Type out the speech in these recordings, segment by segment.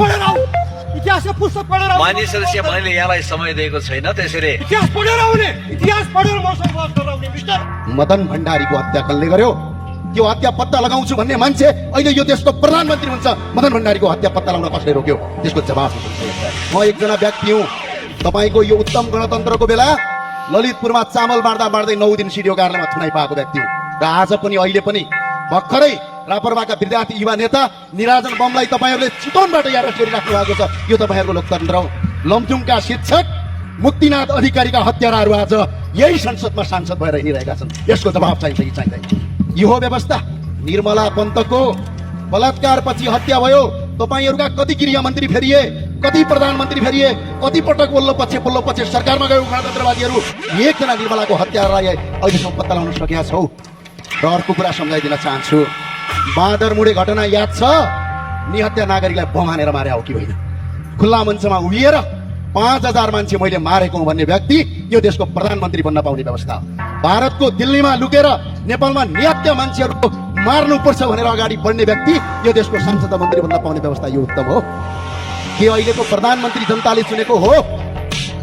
पढेर आऊ, इतिहासको पुस्तक पढेर आऊ। मानिसहरूले मैले यहाँलाई समय दिएको छैन, त्यसैले इतिहास पढेर आउने, इतिहास पढेर मसँग बात गरेर आउने मिस्टर। मदन भण्डारीको हत्या कसले गर्यो? त्यो हत्या पत्ता लगाउँछु भन्ने मान्छे अहिले यो देशको प्रधानमन्त्री हुन्छ। मदन भण्डारीको हत्या पत्ता लगाउन कसले रोक्यो? त्यसको जवाफ म एकजना व्यक्ति हुँ। तपाईको यो उत्तम गणतन्त्रको बेला ललितपुरमा चामल बाँड्दा बाँड्दै 9 दिन सिडिओ कार्यालयमा थुनाइ पाएको व्यक्ति हुँ। र आज पनि अहिले पनि भर्खरै रापरवाका विद्यार्थी युवा नेता निराजन बमलाई तपाईहरूले चितवनबाट अरेस्ट गरिराख्नु भएको छ। यो तपाईहरूको लोकतन्त्र हो। लमजुङका शिक्षक मुक्तिनाथ अधिकारीका हत्याराहरू आज यही संसदमा सांसद भएर हिँडिरहेका छन्। यसको जवाब चाहिन्छ कि चाहिँदैन? यो हो व्यवस्था। निर्मला पन्तको बलात्कारपछि हत्या भयो। तपाईहरूका कति गृहमन्त्री फेरिए, कति प्रधानमन्त्री फेरिए, कति पटक वल्लो पक्ष सरकारमा गयो गणतन्त्रवादीहरू। एकजना निर्मलाको हत्यालाई अहिलेसम्म पत्ता लगाउन सकेका छौ? र अर्को कुरा सम्झाइदिन चाहन्छु, बाँदरमुडे घटना याद छ? निहत्या नागरिकलाई बम हानेर मारे हो कि होइन? खुल्ला मञ्चमा उभिएर 5000 मान्छे मैले मारेको हुँ भन्ने व्यक्ति यो देशको प्रधानमन्त्री बन्न पाउने व्यवस्था हो। भारतको दिल्लीमा लुकेर नेपालमा निहत्या मान्छेहरूको मार्नुपर्छ भनेर अगाडि बढ्ने व्यक्ति यो देशको सांसद मन्त्री बन्न पाउने व्यवस्था यो उत्तम हो? के अहिलेको प्रधानमन्त्री जनताले चुनेको हो?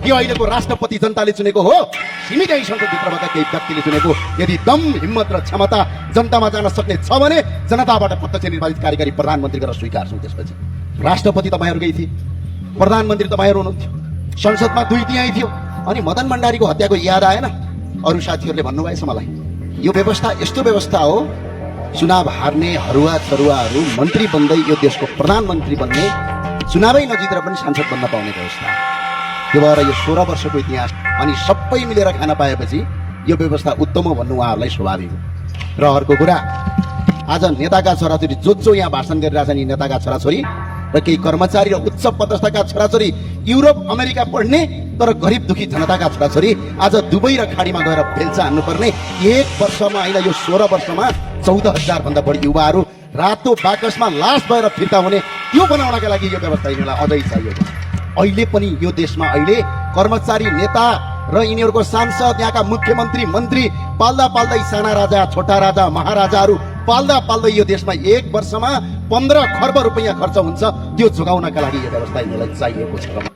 के अहिलेको राष्ट्रपति जनताले चुनेको हो? सीमितै संसदभित्रबाट केही व्यक्तिले चुनेको? यदि दम, हिम्मत र क्षमता जनतामा जान सक्ने छ भने जनताबाट प्रत्यक्ष निर्वाचित कार्यकारी प्रधानमन्त्री गरेर स्वीकार्छौँ। त्यसपछि राष्ट्रपति तपाईँहरूकै थिए, प्रधानमन्त्री तपाईँहरू हुनुहुन्थ्यो, संसदमा 2 त्यहीँ थियो। अनि मदन भण्डारीको हत्याको याद आएन? अरू साथीहरूले भन्नुभएछ मलाई। यो व्यवस्था यस्तो व्यवस्था हो, चुनाव हार्ने हरुवा चरुवाहरू मन्त्री बन्दै यो देशको प्रधानमन्त्री बन्ने, चुनावै नजितेर पनि सांसद बन्न पाउने व्यवस्था। त्यो भएर यो 16 वर्षको इतिहास अनि सबै मिलेर खान पाएपछि यो व्यवस्था उत्तम हो भन्नु उहाँहरूलाई स्वाभाविक हो। र अर्को कुरा, आज नेताका छोराछोरी जो यहाँ भाषण गरिरहेछन्, यी नेताका छोराछोरी र केही कर्मचारी र उच्च पदस्थका छोराछोरी युरोप अमेरिका पढ्ने तर गरिब दुखी जनताका छोराछोरी आज दुबई र खाडीमा गएर बेल्चा हान्नुपर्ने। 1 वर्षमा होइन, यो 16 वर्षमा 14,000 भन्दा बढी युवाहरू रातो बाकसमा लास भएर फिर्ता हुने, त्यो बनाउनका लागि यो व्यवस्था यिनीहरूलाई अझै चाहिएको छ। अहिले पनि यो देशमा अहिले कर्मचारी, नेता र यिनीहरूको सांसद, यहाँका मुख्यमन्त्री, मन्त्री पाल्दा पाल्दै साना राजा, छोटा राजा, महाराजाहरू पाल्दा पाल्दै यो देशमा 1 वर्षमा 15 खर्ब रुपैयाँ खर्च हुन्छ। त्यो जोगाउनका लागि यो व्यवस्था यिनीहरूलाई चाहिएको छ।